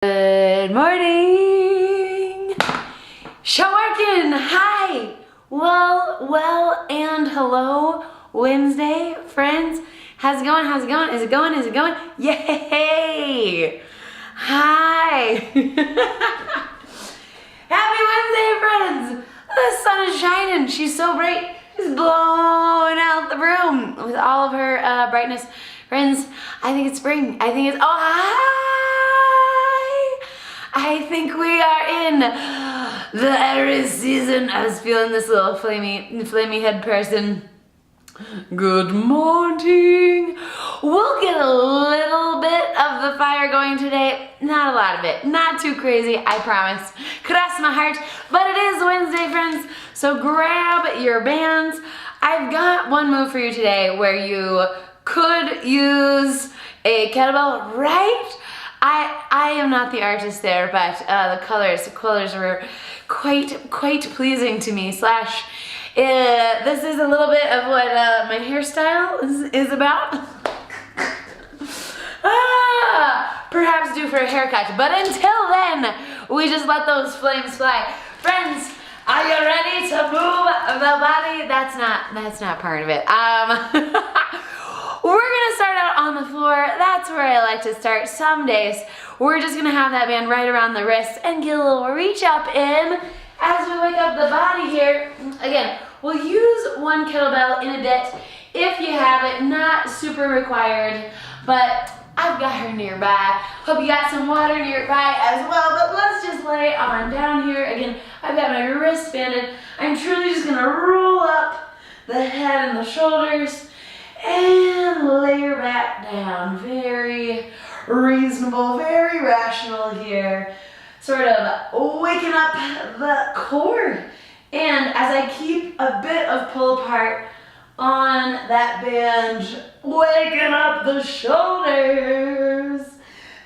Good morning! Shawarkin! Hi! Well, and hello, Wednesday, friends. How's it going? How's it going? Is it going? Is it going? Yay! Hi! Happy Wednesday, friends! The sun is shining. She's so bright. She's blowing out the room with all of her brightness. Friends, I think it's spring. I think it's, oh, hi! I think we are in the Aries season. I was feeling this little flamey head person. Good morning. We'll get a little bit of the fire going today. Not a lot of it. Not too crazy, I promise. Cross my heart. But it is Wednesday, friends. So grab your bands. I've got one move for you today where you could use a kettlebell, right? I am not the artist there, but the colors were quite pleasing to me. This is a little bit of what my hairstyle is about. Perhaps due for a haircut, but until then, we just let those flames fly. Friends, are you ready to move the body? That's not part of it. We're gonna start out on the floor. That's where I like to start. Some days, we're just gonna have that band right around the wrist and get a little reach up in as we wake up the body here. Again, we'll use one kettlebell in a bit if you have it, not super required, but I've got her nearby. Hope you got some water nearby as well, but let's just lay on down here. Again, I've got my wrist banded. I'm truly just gonna roll up the head and the shoulders and lay her back down. Very reasonable, very rational here. Sort of waking up the core. And as I keep a bit of pull apart on that band, waking up the shoulders.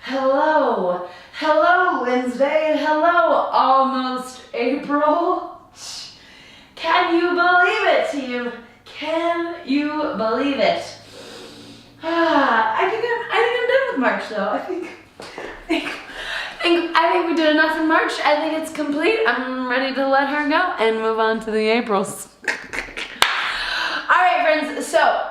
Hello, hello Wednesday, hello almost April. Can you believe it, team? Can you believe it? I think I'm done with March though. I think we did enough in March. I think it's complete. I'm ready to let her go and move on to the Aprils. All right, friends, so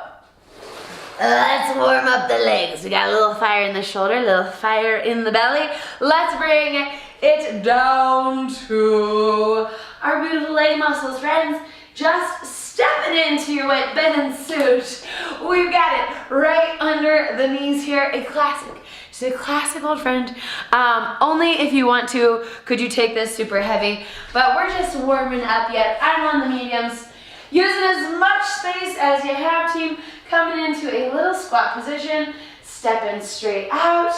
let's warm up the legs. We got a little fire in the shoulder, a little fire in the belly. Let's bring it down to our beautiful leg muscles, friends. Just stepping into your white bed suit. We've got it right under the knees here. A classic. She's a classic old friend. Only if you want to could you take this super heavy, but we're just warming up yet. I'm on the mediums. Using as much space as you have, team. Coming into a little squat position, stepping straight out,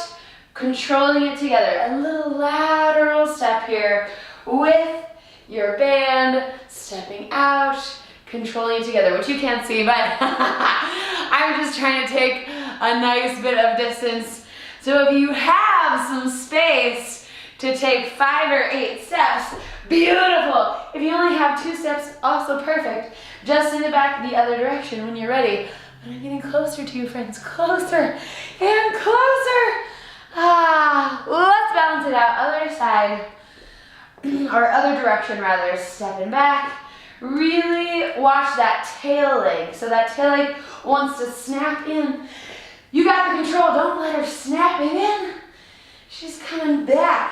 controlling it together. A little lateral step here with your band, stepping out, controlling it together, which you can't see, but I'm just trying to take a nice bit of distance. So if you have some space to take 5 or 8 steps, beautiful. If you only have 2 steps, also perfect. Just send it back the other direction when you're ready. But I'm getting closer to you, friends, closer and closer. Let's balance it out, other side, or other direction rather, stepping back. Really watch that tail leg. So that tail leg wants to snap in. You got the control, don't let her snap it in. She's coming back.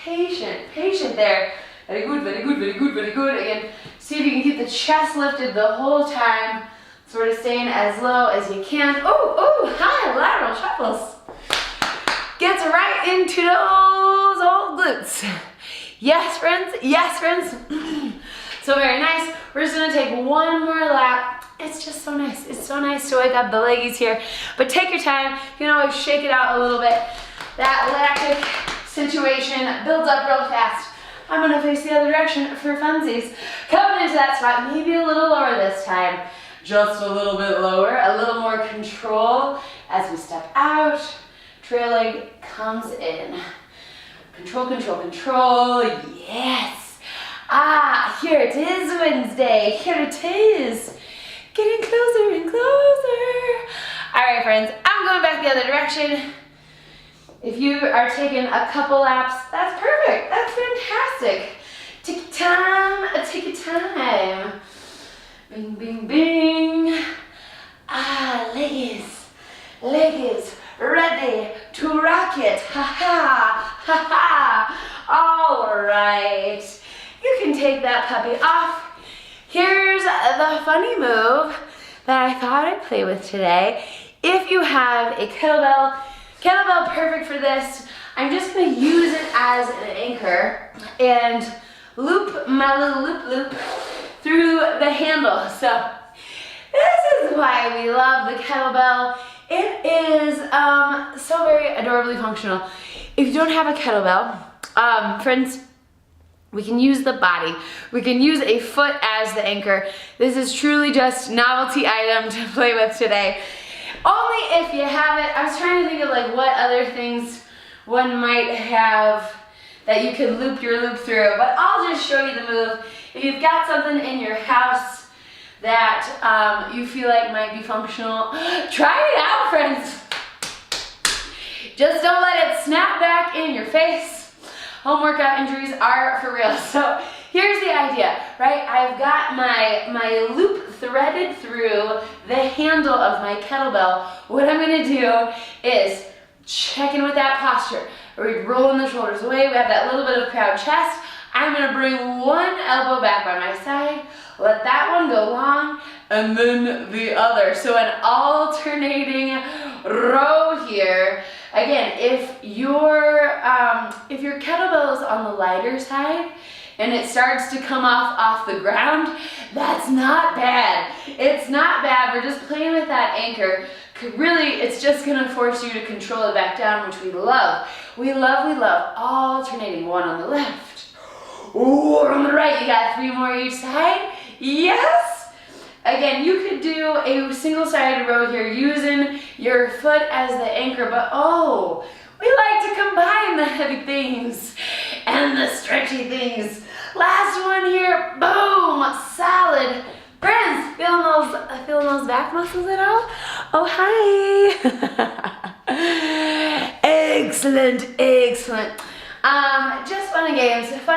Patient there. Very good, very good, very good, very good. Again, see if you can keep the chest lifted the whole time. Sort of staying as low as you can. Oh, hi, lateral shuffles. Gets right into those old glutes. Yes, friends, yes, friends. So very nice. We're just gonna take one more lap. It's just so nice. It's so nice to wake up the leggies here. But take your time. You can always shake it out a little bit. That lactic situation builds up real fast. I'm gonna face the other direction for funsies. Coming into that spot, maybe a little lower this time. Just a little bit lower, a little more control as we step out. Trail leg comes in. Control, control, control. Yes. Here it is, Wednesday. Here it is. Getting closer and closer. All right, friends, I'm going back the other direction. If you are taking a couple laps, that's perfect. That's fantastic. Take your time, take your time. Bing, bing, bing. Legs ready to rock it. Ha ha, ha ha. All right. You can take that puppy off. Here's the funny move that I thought I'd play with today. If you have a kettlebell, perfect for this. I'm just gonna use it as an anchor and loop my little loop through the handle. So this is why we love the kettlebell. It is so very adorably functional. If you don't have a kettlebell, friends, we can use the body. We can use a foot as the anchor. This is truly just novelty item to play with today. Only if you have it. I was trying to think of like what other things one might have that you could loop your loop through, but I'll just show you the move. If you've got something in your house that you feel like might be functional, try it out, friends. Just don't let it snap back in your face. Home workout injuries are for real. So here's the idea, right? I've got my loop threaded through the handle of my kettlebell. What I'm gonna do is check in with that posture. We're rolling the shoulders away. We have that little bit of proud chest. I'm gonna bring one elbow back by my side, let that one go long, and then the other. So an alternating row here. Again, if your kettlebell is on the lighter side and it starts to come off the ground, that's not bad. It's not bad. We're just playing with that anchor. Really, it's just gonna force you to control it back down, which we love. We love alternating. One on the left, ooh, on the right. You got 3 more each side. Yes. Again, you could do a single-sided row here using your foot as the anchor, but oh, we like to combine the heavy things and the stretchy things. Last one here, boom, solid. Friends, feeling those back muscles at all? Oh, hi. Excellent. Just fun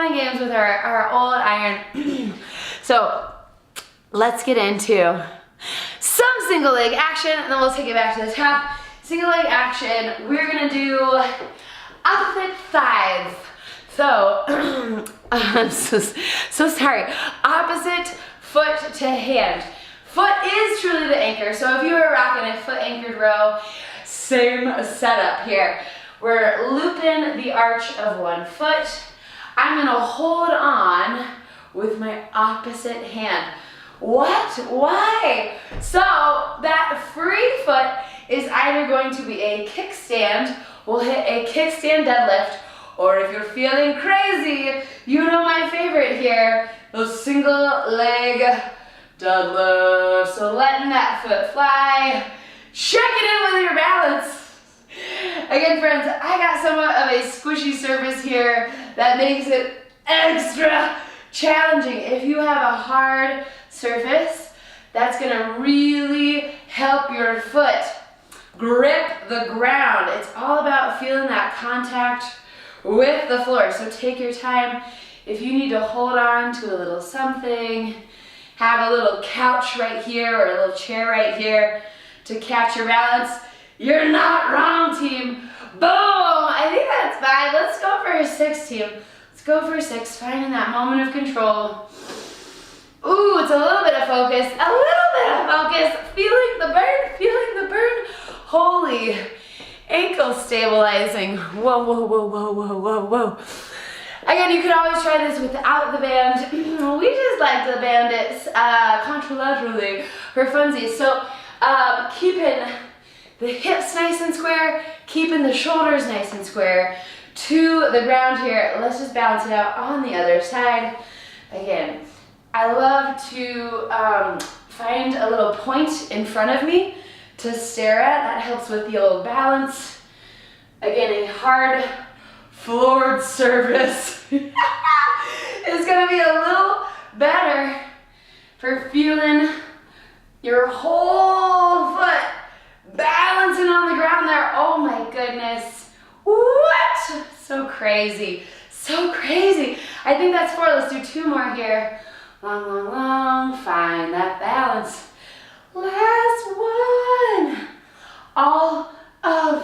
and games with our old iron. So, let's get into some single leg action, and then we'll take it back to the top. Single leg action, we're gonna do opposite thighs. So, I'm so sorry. Opposite foot to hand. Foot is truly the anchor, so if you were rocking a foot anchored row, same setup here. We're looping the arch of one foot. I'm gonna hold on with my opposite hand. What? Why? So that free foot is either going to be a kickstand. We'll hit a kickstand deadlift, or if you're feeling crazy, you know my favorite here, those single leg deadlifts. So letting that foot fly, check it in with your balance. Again, friends, I got somewhat of a squishy surface here that makes it extra challenging. If you have a hard surface, that's gonna really help your foot grip the ground. It's all about feeling that contact with the floor. So take your time. If you need to hold on to a little something, have a little couch right here or a little chair right here to catch your balance, you're not wrong, team. Boom! I think that's 5. Let's go for a 6, team. Let's go for 6, finding that moment of control. Ooh, it's a little bit of focus, feeling the burn. Holy, ankle stabilizing. Whoa. Again, you could always try this without the band. We just like to band it contralaterally for funsies. So keeping the hips nice and square, keeping the shoulders nice and square to the ground here. Let's just balance it out on the other side. Again, I love to find a little point in front of me to stare at. That helps with the old balance. Again, a hard floored surface is gonna be a little better for feeling your whole foot balancing on the ground there. Oh my goodness. Woo! So crazy. So crazy. I think that's 4. Let's do 2 more here. Long, long, long. Find that balance. Last one. All of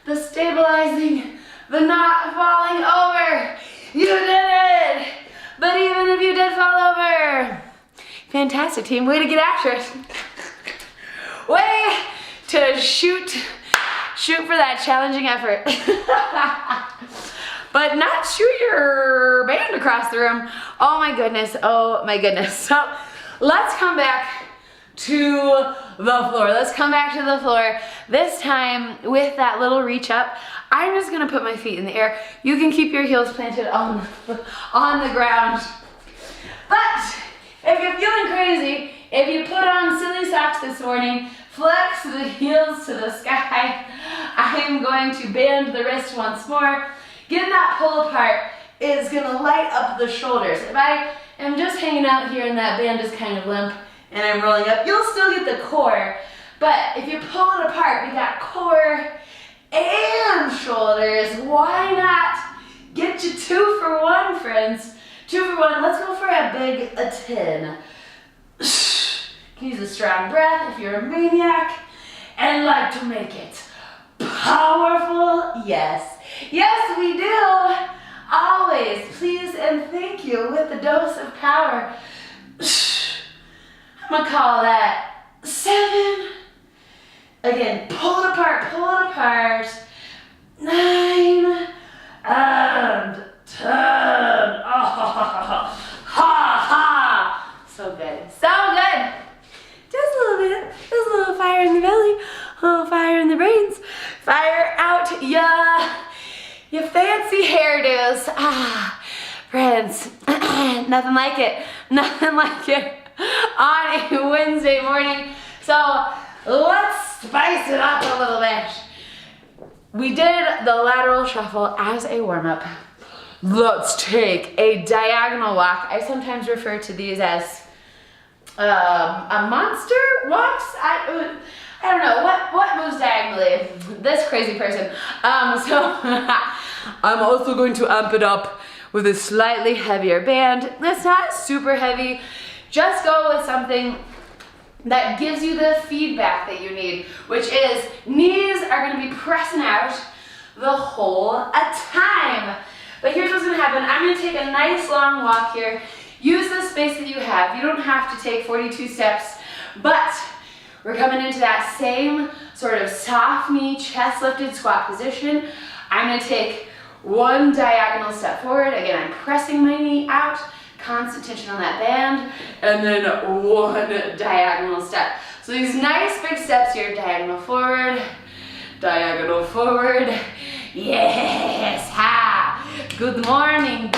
the stabilizing, the not falling over. You did it. But even if you did fall over, fantastic team. Way to get after it. Way to shoot for that challenging effort. But not shoot your band across the room. Oh my goodness, oh my goodness. So let's come back to the floor. Let's come back to the floor. This time with that little reach up, I'm just gonna put my feet in the air. You can keep your heels planted on the ground. But if you're feeling crazy, if you put on silly socks this morning, flex the heels to the sky. I am going to bend the wrist once more. Getting that pull apart is gonna light up the shoulders. If I am just hanging out here and that band is kind of limp and I'm rolling up, you'll still get the core. But if you pull it apart, we got core and shoulders. Why not get you 2 for 1, friends? 2 for 1. Let's go for a 10. Can use a strong breath if you're a maniac and like to make it powerful. Yes. Yes, we do. Always. Please and thank you with a dose of power. I'm gonna call that 7. Again, pull it apart, pull it apart. 9 and 10. Oh, ha, ha. So good, so good. Just a little bit, just a little fire in the belly, a little fire in the brains. Fire out your fancy hairdos. Friends, nothing like it. Nothing like it on a Wednesday morning. So let's spice it up a little bit. We did the lateral shuffle as a warm-up. Let's take a diagonal walk. I sometimes refer to these as a monster walks. I don't know what moves diagonally. This crazy person. So I'm also going to amp it up with a slightly heavier band. It's not super heavy. Just go with something that gives you the feedback that you need, which is knees are going to be pressing out the whole time. But here's what's going to happen. I'm going to take a nice long walk here. Use the space that you have. You don't have to take 42 steps, but we're coming into that same sort of soft knee, chest lifted squat position. I'm going to take 1 diagonal step forward. Again, I'm pressing my knee out, constant tension on that band, and then 1 diagonal step. So these nice big steps here, diagonal forward, yes, ha, good morning,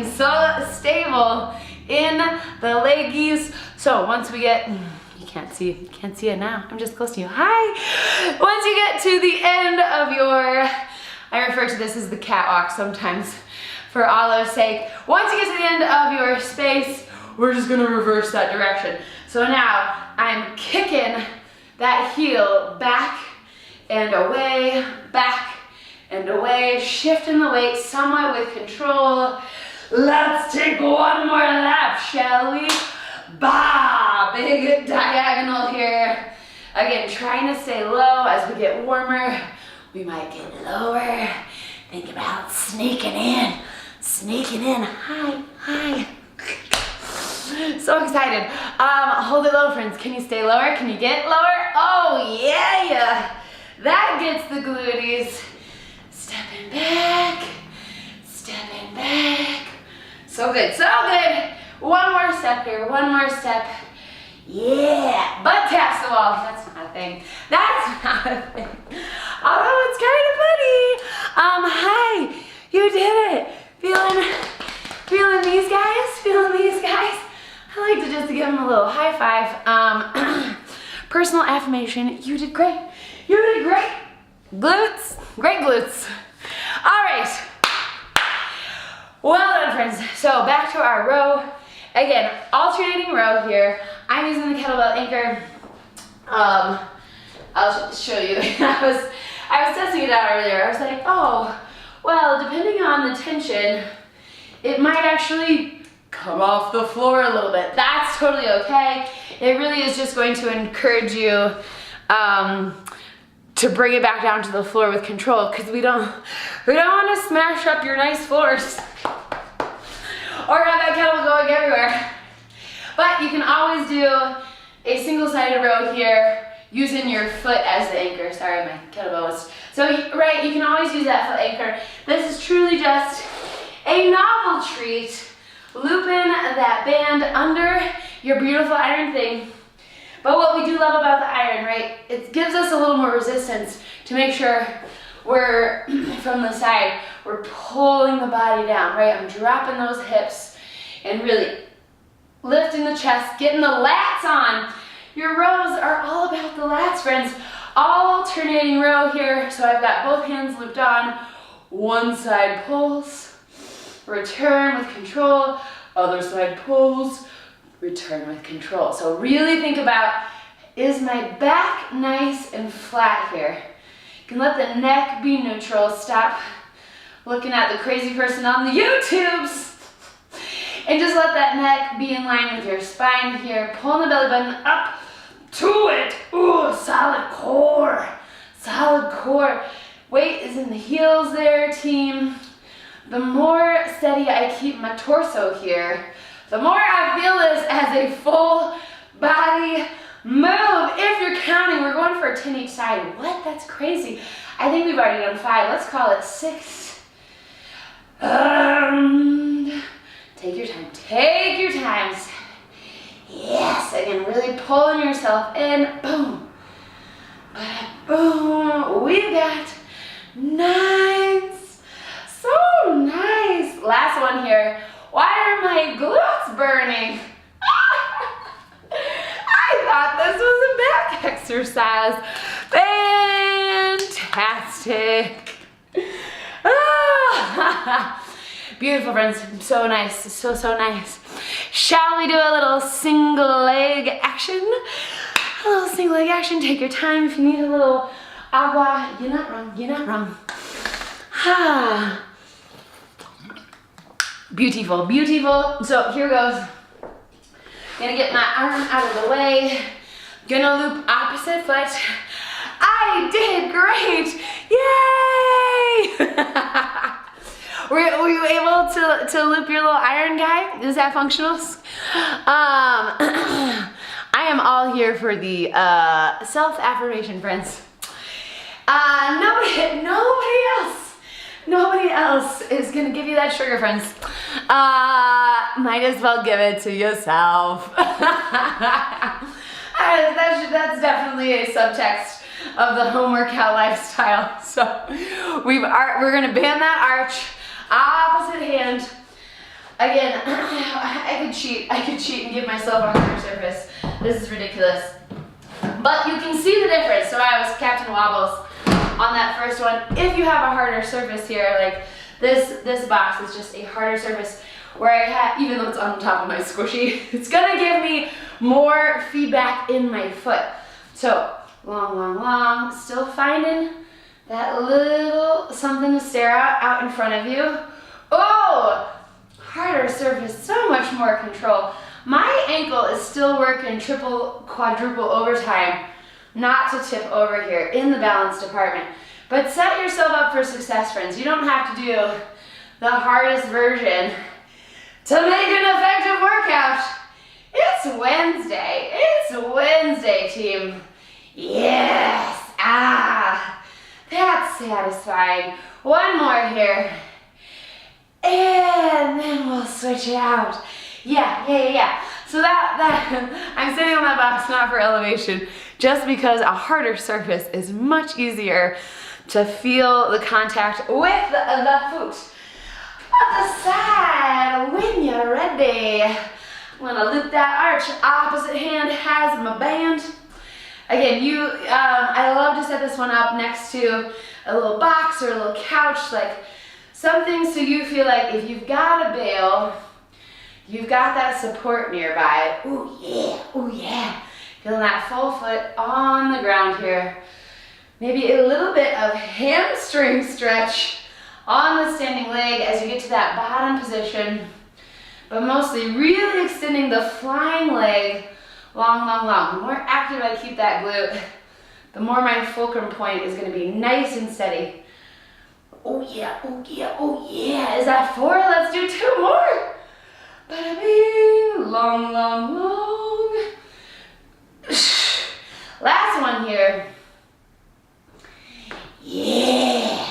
so stable in the leggies. So once we get, you can't see it now, I'm just close to you, hi. Once you get to the end of your, I refer to this as the catwalk sometimes, for Allah's sake. Once you get to the end of your space, we're just gonna reverse that direction. So now I'm kicking that heel back and away, shifting the weight somewhat with control. Let's take 1 more lap, shall we? Bah, big diagonal here. Again, trying to stay low as we get warmer. We might get lower. Think about sneaking in, hi. So excited. Hold it low, friends. Can you stay lower? Can you get lower? Oh, yeah. That gets the glutees. Stepping back. So good. 1 more step here, 1 more step. Yeah, butt taps the wall. That's not a thing. Although it's kind of funny. Hi, you did it. Feeling these guys? I like to just give them a little high five. Personal affirmation, you did great. Glutes, great glutes. All right. Well done, friends. So back to our row. Again, alternating row here. I'm using the kettlebell anchor. I'll show you. I was testing it out earlier. I was like, oh, Well, depending on the tension, it might actually come off the floor a little bit. That's totally okay. It really is just going to encourage you to bring it back down to the floor with control, because we don't want to smash up your nice floors or have that kettlebell going everywhere. But you can always do a single-sided row here using your foot as the anchor. Sorry, my kettlebell was... So, right, you can always use that foot anchor. This is truly just a novel treat. Looping that band under your beautiful iron thing. But what we do love about the iron, right, it gives us a little more resistance to make sure we're, from the side, we're pulling the body down, right? I'm dropping those hips and really lifting the chest, getting the lats on. Your rows are all about the lats, friends. Alternating row here. So I've got both hands looped on. One side pulls, return with control. Other side pulls, return with control. So really think about, is my back nice and flat here? You can let the neck be neutral. Stop looking at the crazy person on the YouTubes. And just let that neck be in line with your spine here. Pulling the belly button up to it. Ooh, solid core. Solid core. Weight is in the heels there, team. The more steady I keep my torso here, the more I feel this as a full body move. If you're counting, we're going for a 10 each side. What? That's crazy. I think we've already done 5. Let's call it 6. Take your time. Take your time. Yes. Again, really pulling yourself in. Boom. Boom. We've got 9. So nice. Last one here. Why are my glutes burning? I thought this was a back exercise. Fantastic. Beautiful, friends. So nice. So nice. Shall we do a little single leg action? A little single leg action. Take your time if you need a little agua. You're not wrong. You're not wrong. Beautiful, beautiful. So here goes. Gonna get my arm out of the way. Gonna loop opposite foot. I did great! Yay! Were you able to loop your little iron guy? Is that functional? I am all here for the self-affirmation, friends. Nobody else is gonna give you that sugar, friends. Might as well give it to yourself. That's definitely a subtext of the home workout lifestyle. So we're gonna band that arch, opposite hand. Again, I could cheat and give myself a harder surface. This is ridiculous. But you can see the difference. So I was Captain Wobbles on that first one. If you have a harder surface here, like this box is just a harder surface where I have, even though it's on top of my squishy, it's gonna give me more feedback in my foot. So long, still finding that little something to stare at out in front of you. Oh, harder surface, so much more control. My ankle is still working triple, quadruple overtime not to tip over here in the balance department. But set yourself up for success, friends. You don't have to do the hardest version to make an effective workout. It's Wednesday. It's Wednesday, team. Yes. That's satisfying. One more here. And then we'll switch it out. Yeah. So that I'm sitting on that box not for elevation, just because a harder surface is much easier to feel the contact with the foot. Other side, when you're ready. I'm gonna loop that arch. Opposite hand has my band. Again, I love to set this one up next to a little box or a little couch, like something so you feel like if you've got a bail, you've got that support nearby. Ooh yeah. Feeling that full foot on the ground here. Maybe a little bit of hamstring stretch on the standing leg as you get to that bottom position, but mostly really extending the flying leg long, long, long. The more active I keep that glute, the more my fulcrum point is going to be nice and steady. Oh yeah, oh yeah, oh yeah. Is that 4? Let's do 2 more. Bada bing, long, long, long. Last one here. Yeah,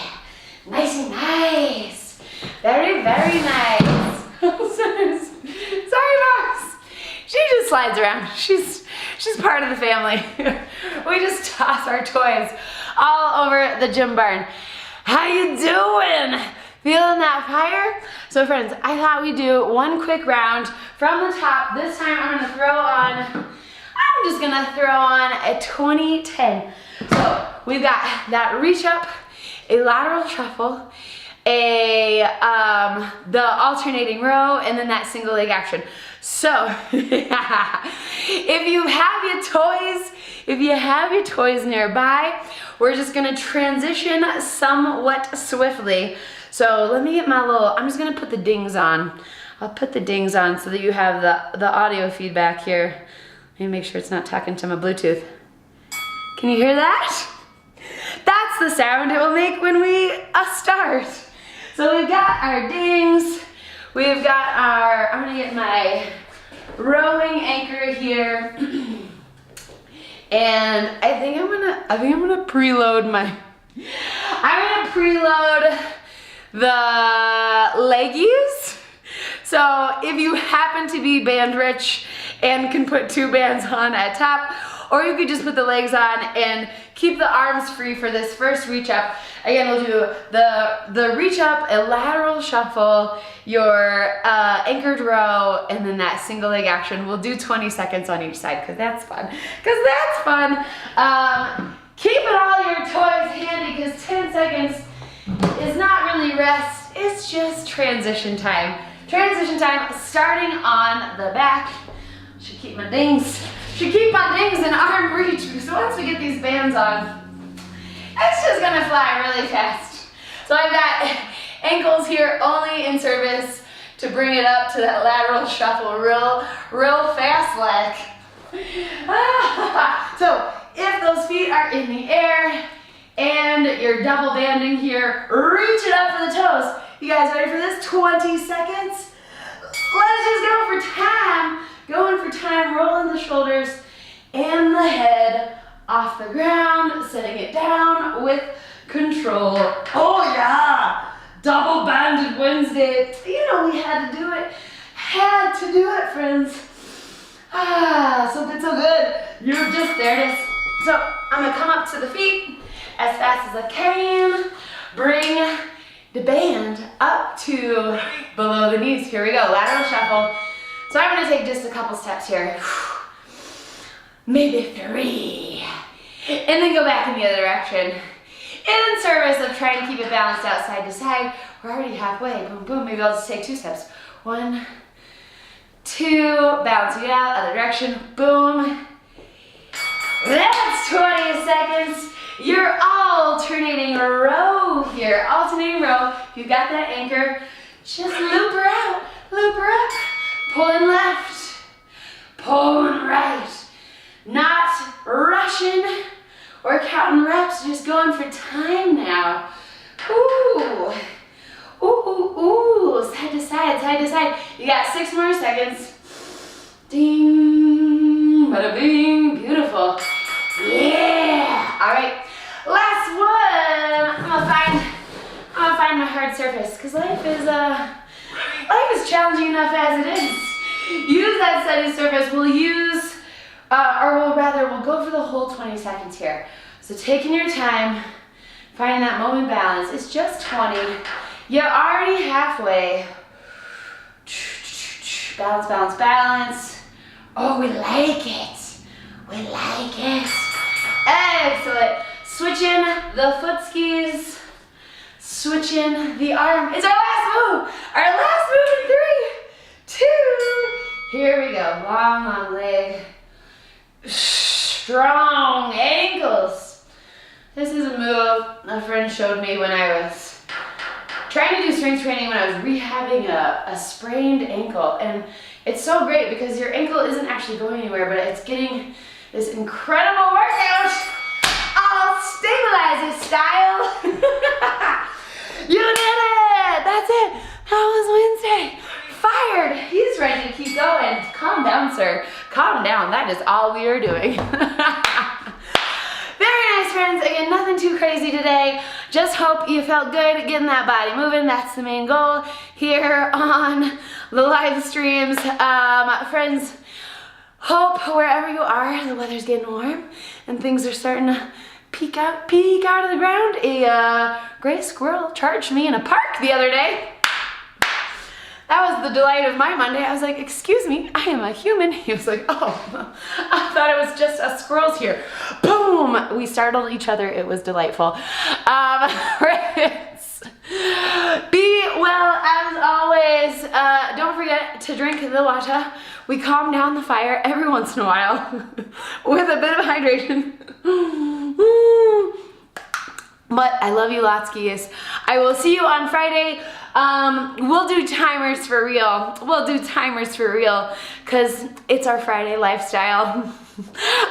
nice and nice. Very, very nice. Sorry, Box. She just slides around. She's part of the family. We just toss our toys all over the gym barn. How you doing? Feeling that fire? So friends, I thought we'd do one quick round from the top. This time I'm just gonna throw on a 20-10. So we've got that reach up, a lateral shuffle, the alternating row, and then that single leg action. So if you have your toys nearby, we're just gonna transition somewhat swiftly. So let me get I'm just gonna put the dings on. I'll put the dings on so that you have the audio feedback here. Let me make sure it's not talking to my Bluetooth. Can you hear that? That's the sound it will make when we start. So we've got our dings. We've got I'm gonna get my rowing anchor here. And I think I'm gonna preload the leggies. So if you happen to be band rich and can put 2 bands on at top, or you could just put the legs on and keep the arms free for this first reach up. Again, we'll do the reach up, a lateral shuffle, your anchored row, and then that single leg action. We'll do 20 seconds on each side because that's fun. Keeping all your toys handy because 10 seconds is not really rest, it's just transition time. Transition time starting on the back. Should keep my dings in arm reach because once we get these bands on, it's just gonna fly really fast. So I've got ankles here only in service to bring it up to that lateral shuffle real fast like. So if those feet are in the air and you're double banding here, reach it up for the toes. You guys ready for this? 20 seconds. Let's just go for time. Going for time, rolling the shoulders and the head off the ground, setting it down with control. Oh yeah, double banded Wednesday. You know we had to do it. Had to do it, friends. So good, so good. You're just there it is. So I'm gonna come up to the feet as fast as I can. Bring the band up to below the knees. Here we go, lateral shuffle. So I'm gonna take just a couple steps here. Maybe 3. And then go back in the other direction. In service of trying to keep it balanced out side to side. We're already halfway, boom, boom. Maybe I'll just take 2 steps. 1, 2, balancing it out, other direction, boom. That's 20 seconds. Your alternating row here. Alternating row. If you've got that anchor, just loop her out, loop her up. Pulling left, pulling right. Not rushing or counting reps, just going for time now. Ooh, ooh, ooh, ooh. Side to side, side to side. You got 6 more seconds. Ding, bada bing, beautiful. Yeah. All right, last one. I'm gonna find my hard surface because life is challenging enough as it is. Use that steady surface. We'll go for the whole 20 seconds here. So taking your time, finding that moment balance. It's just 20. You're already halfway. Balance, balance, balance. Oh, we like it. We like it. Excellent. Switching the foot skis. Switching the arm. It's our last move. Our last move in 3, 2. Here we go. Long, long leg. Strong ankles. This is a move a friend showed me when I was trying to do strength training when I was rehabbing a sprained ankle, and it's so great because your ankle isn't actually going anywhere, but it's getting this incredible workout, all stabilizer style. You did it! That's it! That was Wednesday. Fired! He's ready to keep going. Calm down, sir. Calm down. That is all we are doing. Very nice, friends. Again, nothing too crazy today. Just hope you felt good getting that body moving. That's the main goal here on the live streams. Friends, hope wherever you are, the weather's getting warm and things are starting to peek out of the ground. A gray squirrel charged me in a park the other day. That was the delight of my Monday. I was like, excuse me, I am a human. He was like, oh, I thought it was just us squirrels here. Boom, we startled each other. It was delightful. Be well as always. Don't forget to drink the water. We calm down the fire every once in a while with a bit of hydration. But I love you lots, geese. I will see you on Friday. We'll do timers for real. We'll do timers for real because it's our Friday lifestyle.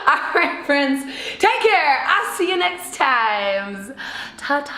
All right, friends. Take care. I'll see you next time. Ta-ta.